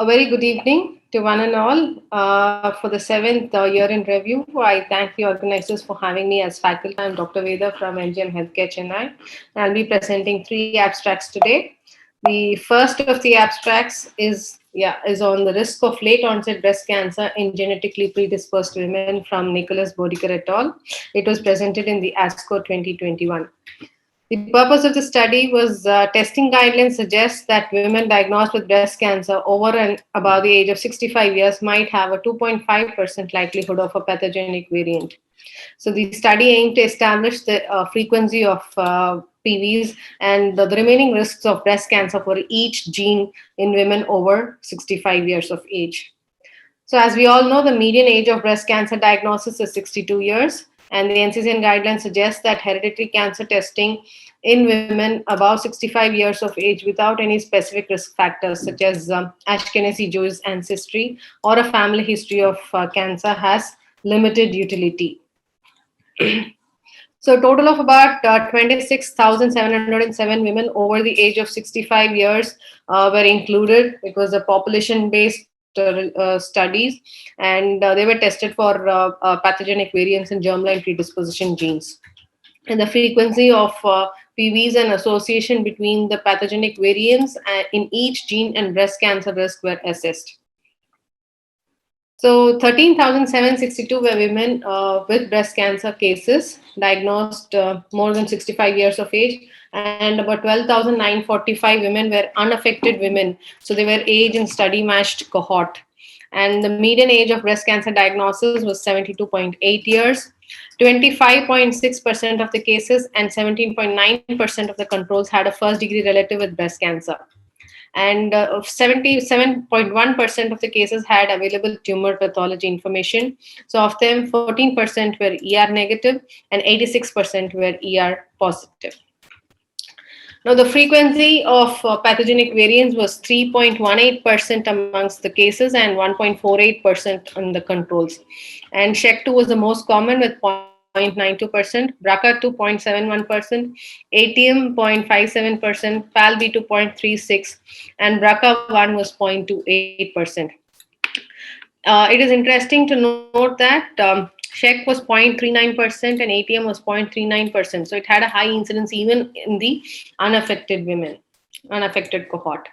A very good evening to one and all. For the seventh year in review, I thank the organizers for having me as faculty. I'm Dr. Veda from NGM Healthcare Chennai. And I'll be presenting three abstracts today. The first of the abstracts is on the risk of late onset breast cancer in genetically predisposed women from Nicholas Bodiker et al. It was presented in the ASCO 2021. The purpose of the study was testing guidelines suggest that women diagnosed with breast cancer over and above the age of 65 years might have a 2.5% likelihood of a pathogenic variant. So the study aimed to establish the frequency of PVs and the remaining risks of breast cancer for each gene in women over 65 years of age. So as we all know, the median age of breast cancer diagnosis is 62 years, and the NCCN guidelines suggest that hereditary cancer testing in women above 65 years of age without any specific risk factors such as Ashkenazi Jewish ancestry or a family history of cancer has limited utility. So a total of about 26,707 women over the age of 65 years were included. It was a population-based studies, and they were tested for pathogenic variants in germline predisposition genes. And the frequency of PVs and association between the pathogenic variants in each gene and breast cancer risk were assessed. So 13,762 were women with breast cancer cases diagnosed more than 65 years of age, and about 12,945 women were unaffected women. So they were age and study matched cohort. And the median age of breast cancer diagnosis was 72.8 years. 25.6% of the cases and 17.9% of the controls had a first degree relative with breast cancer. And 77.1% of the cases had available tumor pathology information. So of them, 14% were ER negative and 86% were ER positive. Now, the frequency of pathogenic variants was 3.18% amongst the cases and 1.48% on the controls. And SHEC2 was the most common with 0.92%, BRCA2 0.71%, ATM 0.57%, PALB2 0.36%, and BRCA1 was 0.28%. It is interesting to note that SHEC was 0.39% and ATM was 0.39%. So it had a high incidence even in the unaffected cohort.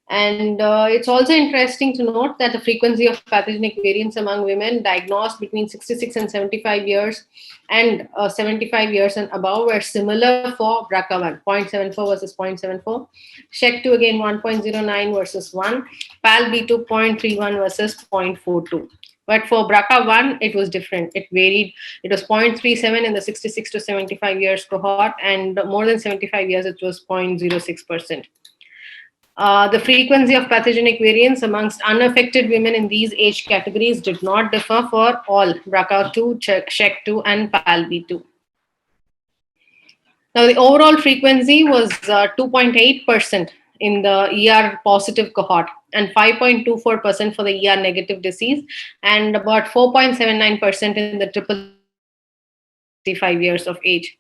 And it's also interesting to note that the frequency of pathogenic variants among women diagnosed between 66 and 75 years and 75 years and above were similar for BRCA1, 0.74 versus 0.74. SHEC2 again 1.09 versus 1, PALB2 0.31 versus 0.42. But for BRCA1, it was different. It varied. It was 0.37 in the 66 to 75 years cohort, and more than 75 years, it was 0.06%. The frequency of pathogenic variants amongst unaffected women in these age categories did not differ for all BRCA2, SHEC2, and PALB2. Now, the overall frequency was 2.8% in the ER positive cohort and 5.24% for the ER negative disease, and about 4.79% in the triple 65 years of age.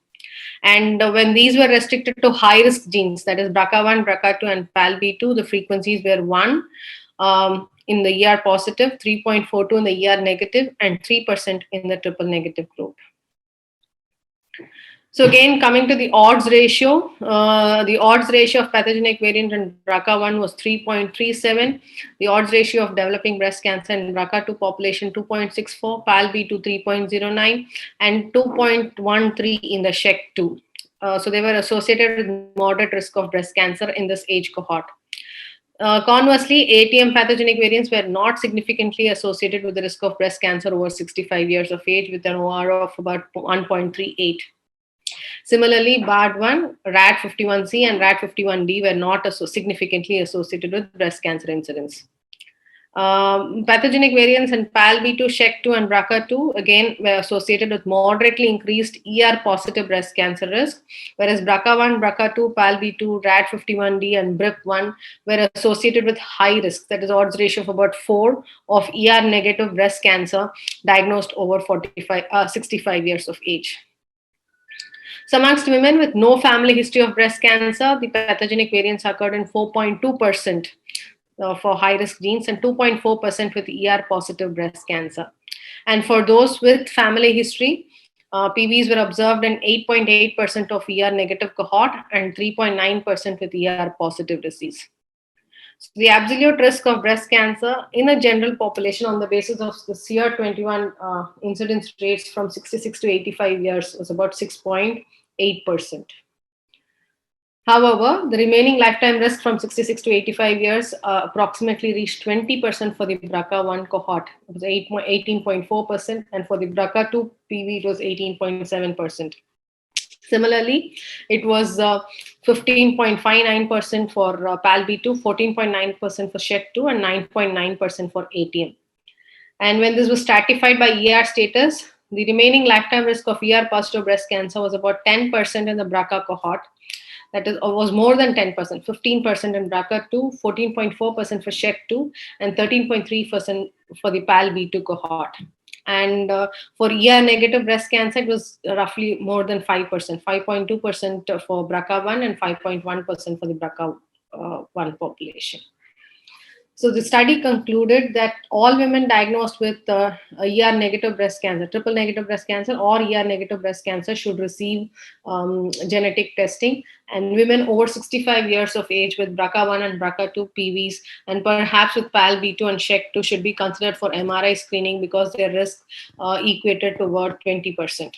And when these were restricted to high-risk genes, that is BRCA1, BRCA2, and PALB2, the frequencies were 1 in the ER positive, 3.42 in the ER negative, and 3% in the triple negative group. So again, coming to the odds ratio, the odds ratio of pathogenic variant in BRCA1 was 3.37. The odds ratio of developing breast cancer in BRCA2 population 2.64, PALB2 3.09, and 2.13 in the SHEC2. So they were associated with moderate risk of breast cancer in this age cohort. Conversely, ATM pathogenic variants were not significantly associated with the risk of breast cancer over 65 years of age with an OR of about 1.38. Similarly, BARD1, RAD51C, and RAD51D were not significantly associated with breast cancer incidence. Pathogenic variants in PALB2, SHEC2, and BRCA2 again were associated with moderately increased ER positive breast cancer risk, whereas BRCA1, BRCA2, PALB2, RAD51D, and BRIP1 were associated with high risk, that is odds ratio of about 4 of ER negative breast cancer diagnosed over 65 years of age. So amongst women with no family history of breast cancer, the pathogenic variants occurred in 4.2%, for high-risk genes and 2.4% with ER-positive breast cancer. And for those with family history, PVs were observed in 8.8% of ER-negative cohort and 3.9% with ER-positive disease. So the absolute risk of breast cancer in a general population on the basis of the CR21 incidence rates from 66 to 85 years was about 6.8%. However, the remaining lifetime risk from 66 to 85 years approximately reached 20% for the BRCA1 cohort. It was 18.4%, and for the BRCA2 PV, it was 18.7%. Similarly, it was 15.59% for PALB2, 14.9% for SHED2, and 9.9% for ATM. And when this was stratified by ER status, the remaining lifetime risk of ER-positive breast cancer was about 10% in the BRCA cohort. That is, was more than 10%, 15% in BRCA2, 14.4% for SHED2, and 13.3% for the PALB2 cohort. And for ER-negative breast cancer, it was roughly more than 5%, 5.2% for BRCA1 and 5.1% for the BRCA1 population. So the study concluded that all women diagnosed with ER-negative breast cancer, triple-negative breast cancer, or ER-negative breast cancer should receive genetic testing. And women over 65 years of age with BRCA1 and BRCA2 PVs, and perhaps with PALB2 and SHED2 should be considered for MRI screening because their risk equated to about 20%.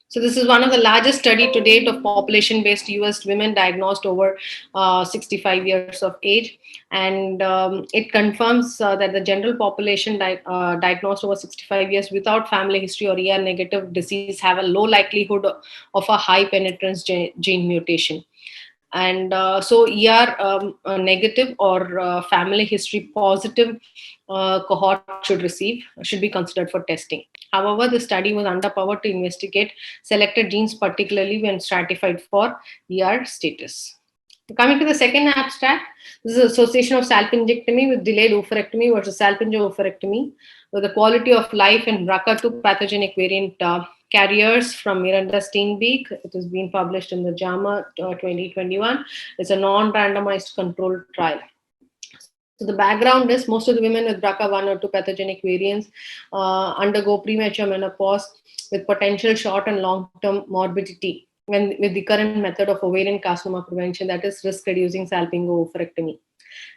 So this is one of the largest study to date of population-based US women diagnosed over 65 years of age. And it confirms that the general population diagnosed over 65 years without family history or ER-negative disease have a low likelihood of a high penetrance gene mutation. And so ER-negative or family history positive cohort should be considered for testing. However, the study was underpowered to investigate selected genes, particularly when stratified for ER status. Coming to the second abstract, this is association of salpingectomy with delayed oophorectomy versus salpingo-oophorectomy with the quality of life in BRCA2 pathogenic variant carriers from Miranda Steenbeek. It has been published in the JAMA 2021. It's a non-randomized controlled trial. So the background is most of the women with BRCA1 or 2 pathogenic variants undergo premature menopause with potential short and long-term morbidity with the current method of ovarian carcinoma prevention, that is risk-reducing salpingo-oophorectomy.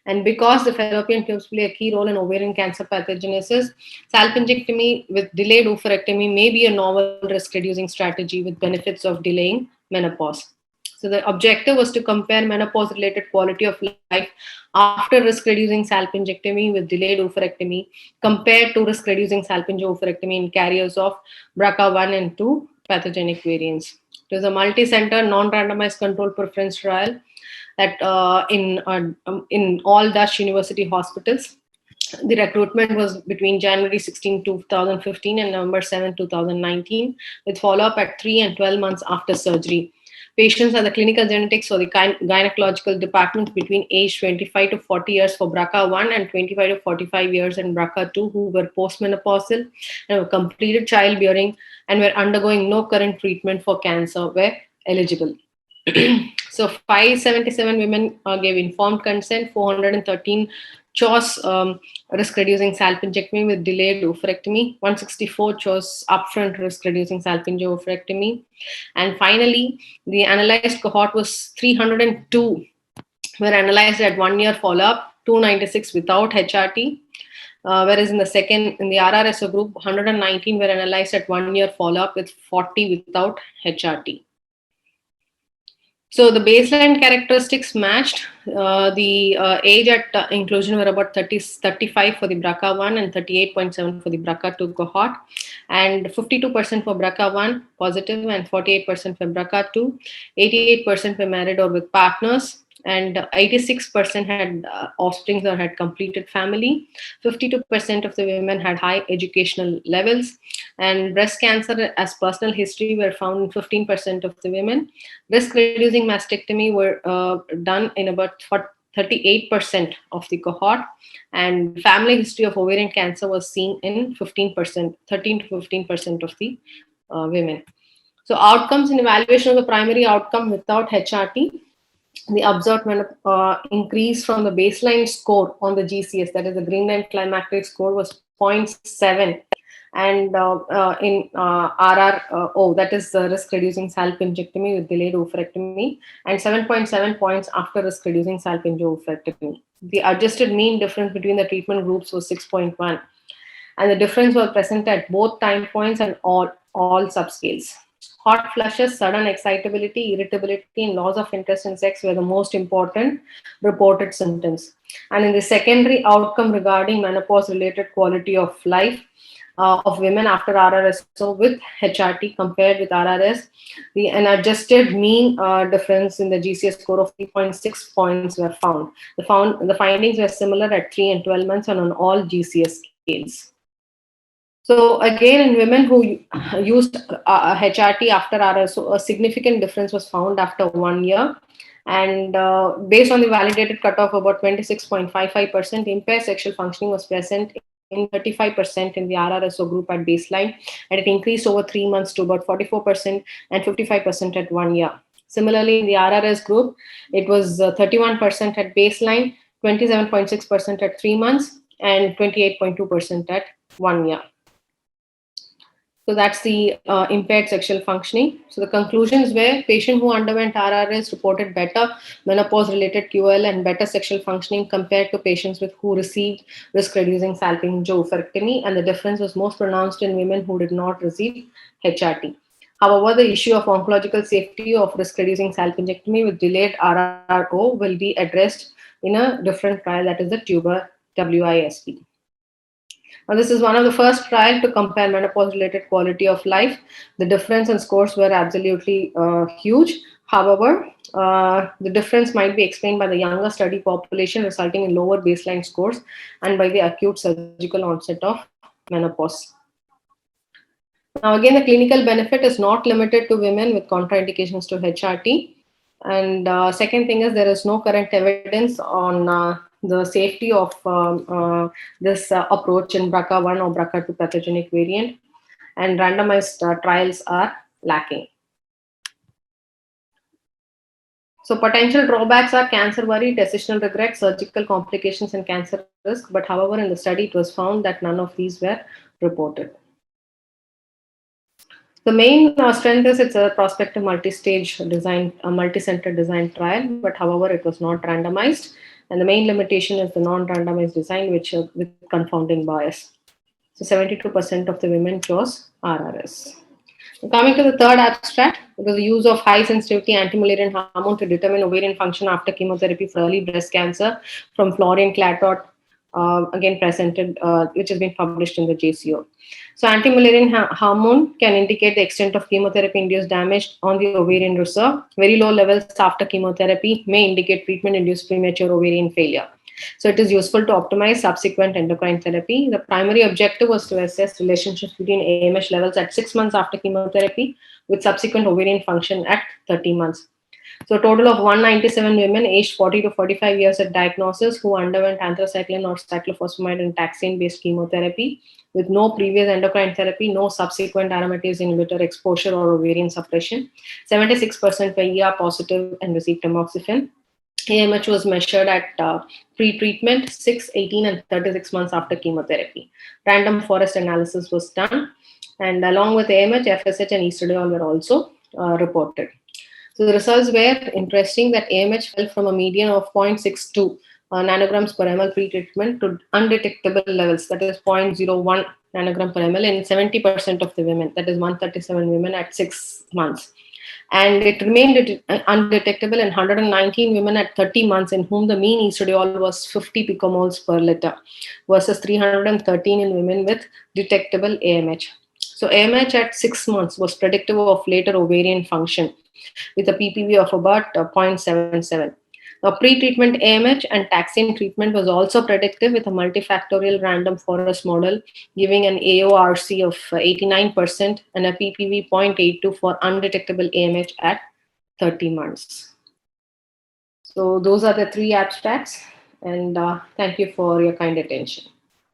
And because the fallopian tubes play a key role in ovarian cancer pathogenesis, salpingectomy with delayed oophorectomy may be a novel risk-reducing strategy with benefits of delaying menopause. So the objective was to compare menopause-related quality of life after risk-reducing salpingectomy with delayed oophorectomy compared to risk-reducing salpingo-oophorectomy in carriers of BRCA1 and 2 pathogenic variants. It was a multi-center, non-randomized controlled preference trial that in all Dutch university hospitals. The recruitment was between January 16, 2015 and November 7, 2019, with follow-up at 3 and 12 months after surgery. Patients are the clinical genetics or the gynecological department between age 25 to 40 years for BRCA1 and 25 to 45 years in BRCA2 who were postmenopausal and have completed childbearing and were undergoing no current treatment for cancer were eligible. So 577 women gave informed consent, 413 chose risk-reducing salpingectomy with delayed oophorectomy, 164 chose upfront risk-reducing salpingo-oophorectomy, and finally, the analyzed cohort was 302 were analyzed at 1 year follow-up, 296 without HRT, whereas in the RRSO group, 119 were analyzed at 1 year follow-up with 40 without HRT. So the baseline characteristics matched. The age at inclusion were about 35 for the BRCA1 and 38.7 for the BRCA2 cohort, and 52% for BRCA1 positive and 48% for BRCA2. 88% were married or with partners, and 86% had offspring or had completed family. 52% of the women had high educational levels, and breast cancer as personal history were found in 15% of the women. Risk-reducing mastectomy were done in about 38% of the cohort, and family history of ovarian cancer was seen in 13 to 15% of the women. So outcomes in evaluation of the primary outcome without HRT. the observed increase from the baseline score on the GCS, that is the Green Line Climacteric score, was 0.7. And in RRO, that is risk reducing salpingectomy with delayed oophorectomy, and 7.7 points after risk reducing salpingo-oophorectomy. The adjusted mean difference between the treatment groups was 6.1, and the difference was present at both time points and all subscales. Hot flushes, sudden excitability, irritability, and loss of interest in sex were the most important reported symptoms. And in the secondary outcome regarding menopause-related quality of life of women after RRSO with HRT compared with RRS, an adjusted mean difference in the GCS score of 3.6 points were found. The findings were similar at 3 and 12 months and on all GCS scales. So again, in women who used HRT after RRSO, a significant difference was found after 1 year. And based on the validated cutoff, about 26.55% impaired sexual functioning was present in 35% in the RRSO group at baseline, and it increased over 3 months to about 44% and 55% at 1 year. Similarly, in the RRS group, it was 31% at baseline, 27.6% at 3 months, and 28.2% at 1 year. So that's the impaired sexual functioning. So the conclusions were patient who underwent RRS reported better menopause-related QOL and better sexual functioning compared to patients who received risk-reducing salpingo-oophorectomy, and the difference was most pronounced in women who did not receive HRT. However, the issue of oncological safety of risk-reducing salpingectomy with delayed RRO will be addressed in a different trial, that is the TUBER-WISP. Now, this is one of the first trials to compare menopause-related quality of life. The difference in scores were absolutely huge. However, the difference might be explained by the younger study population, resulting in lower baseline scores, and by the acute surgical onset of menopause. Now, again, the clinical benefit is not limited to women with contraindications to HRT. And second thing is there is no current evidence on the safety of this approach in BRCA1 or BRCA2 pathogenic variant, and randomized trials are lacking. So potential drawbacks are cancer worry, decisional regret, surgical complications, and cancer risk. But however, in the study, it was found that none of these were reported. The main strength is it's a prospective multi-stage design, a multi-center design trial, but however, it was not randomized. And the main limitation is the non-randomized design, which with confounding bias. So 72% of the women chose RRS. Coming to the third abstract, it was the use of high sensitivity anti-Mullerian hormone to determine ovarian function after chemotherapy for early breast cancer from Florian Clatot, again presented, which has been published in the JCO. So anti-Mullerian hormone can indicate the extent of chemotherapy-induced damage on the ovarian reserve. Very low levels after chemotherapy may indicate treatment-induced premature ovarian failure. So it is useful to optimize subsequent endocrine therapy. The primary objective was to assess relationships between AMH levels at 6 months after chemotherapy with subsequent ovarian function at 30 months. So a total of 197 women aged 40 to 45 years at diagnosis who underwent anthracycline or cyclophosphamide and taxane-based chemotherapy with no previous endocrine therapy, no subsequent aromatase inhibitor exposure or ovarian suppression. 76% were ER positive and received tamoxifen. AMH was measured at pre-treatment, 6, 18, and 36 months after chemotherapy. Random forest analysis was done, and along with AMH, FSH, and estradiol were also reported. So the results were interesting that AMH fell from a median of 0.62 nanograms per ml pre-treatment to undetectable levels, that is 0.01 nanogram per ml in 70% of the women, that is 137 women at 6 months. And it remained undetectable in 119 women at 30 months in whom the mean estradiol was 50 picomoles per liter versus 313 in women with detectable AMH. So AMH at 6 months was predictive of later ovarian function with a PPV of about 0.77. Now, pre-treatment AMH and taxane treatment was also predictive with a multifactorial random forest model giving an AORC of 89% and a PPV 0.82 for undetectable AMH at 30 months. So those are the 3 abstracts, and thank you for your kind attention.